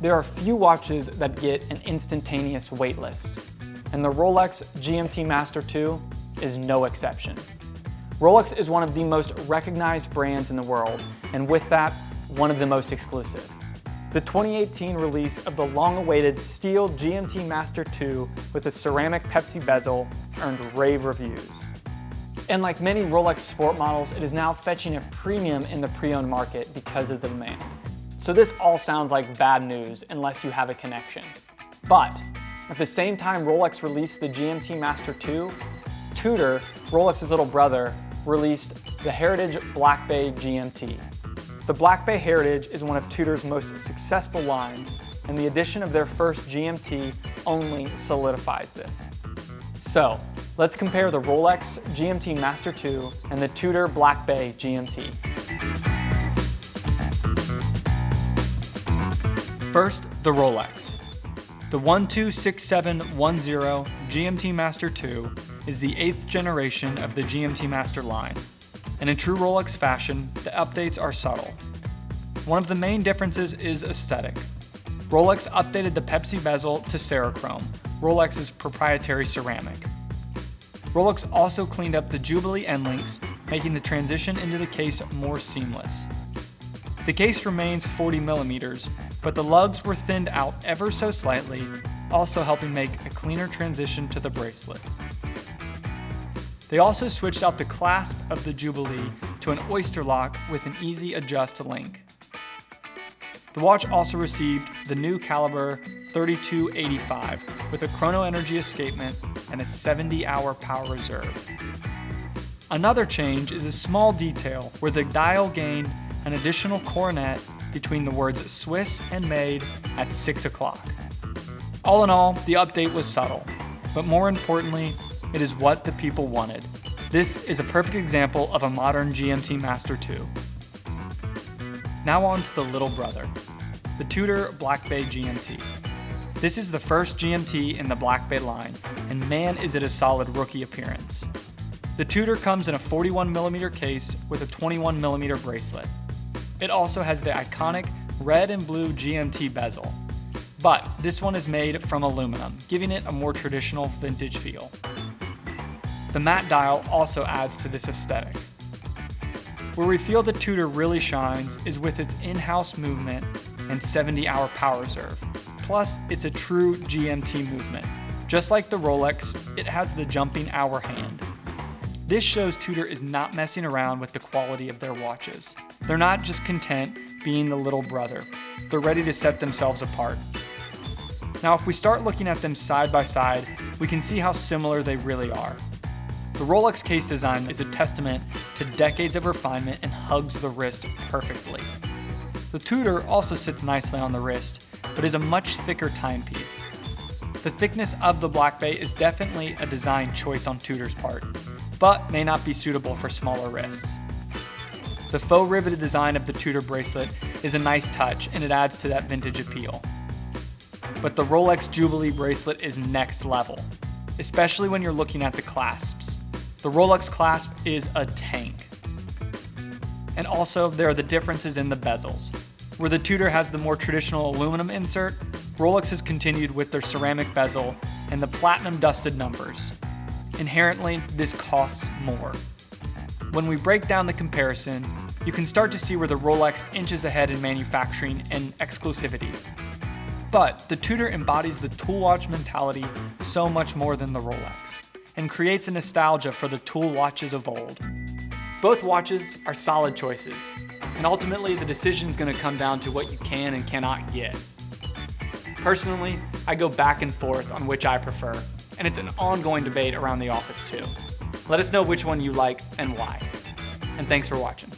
There are few watches that get an instantaneous waitlist, and the Rolex GMT Master 2 is no exception. Rolex is one of the most recognized brands in the world, and with that, one of the most exclusive. The 2018 release of the long-awaited steel GMT Master 2 with a ceramic Pepsi bezel earned rave reviews. And like many Rolex sport models, it is now fetching a premium in the pre-owned market because of the demand. So this all sounds like bad news unless you have a connection. But at the same time Rolex released the GMT Master 2, Tudor, Rolex's little brother, released the Heritage Black Bay GMT. The Black Bay Heritage is one of Tudor's most successful lines, and the addition of their first GMT only solidifies this. So let's compare the Rolex GMT Master 2 and the Tudor Black Bay GMT. First, the Rolex. The 126710 GMT Master 2 is the 8th generation of the GMT Master line, and in true Rolex fashion, the updates are subtle. One of the main differences is aesthetic. Rolex updated the Pepsi bezel to Cerachrome, Rolex's proprietary ceramic. Rolex also cleaned up the Jubilee end links, making the transition into the case more seamless. The case remains 40mm, but the lugs were thinned out ever so slightly, also helping make a cleaner transition to the bracelet. They also switched out the clasp of the Jubilee to an oyster lock with an easy adjust link. The watch also received the new caliber 3285 with a chrono energy escapement and a 70-hour power reserve. Another change is a small detail where the dial gained an additional coronet between the words Swiss and made at 6 o'clock. All in all, the update was subtle, but more importantly, it is what the people wanted. This is a perfect example of a modern GMT Master 2. Now on to the little brother, the Tudor Black Bay GMT. This is the first GMT in the Black Bay line, and man is it a solid rookie appearance. The Tudor comes in a 41mm case with a 21mm bracelet. It also has the iconic red and blue GMT bezel, but this one is made from aluminum, giving it a more traditional vintage feel. The matte dial also adds to this aesthetic. Where we feel the Tudor really shines is with its in-house movement and 70-hour power reserve. Plus, it's a true GMT movement. Just like the Rolex, it has the jumping hour hand. This shows Tudor is not messing around with the quality of their watches. They're not just content being the little brother. They're ready to set themselves apart. Now, if we start looking at them side by side, we can see how similar they really are. The Rolex case design is a testament to decades of refinement and hugs the wrist perfectly. The Tudor also sits nicely on the wrist, but is a much thicker timepiece. The thickness of the Black Bay is definitely a design choice on Tudor's part, but may not be suitable for smaller wrists. The faux riveted design of the Tudor bracelet is a nice touch, and it adds to that vintage appeal. But the Rolex Jubilee bracelet is next level, especially when you're looking at the clasps. The Rolex clasp is a tank. And also, there are the differences in the bezels. Where the Tudor has the more traditional aluminum insert, Rolex has continued with their ceramic bezel and the platinum dusted numbers. Inherently, this costs more. When we break down the comparison, you can start to see where the Rolex inches ahead in manufacturing and exclusivity. But the Tudor embodies the tool watch mentality so much more than the Rolex, and creates a nostalgia for the tool watches of old. Both watches are solid choices, and ultimately the decision is going to come down to what you can and cannot get. Personally, I go back and forth on which I prefer, and it's an ongoing debate around the office too. Let us know which one you like and why. And thanks for watching.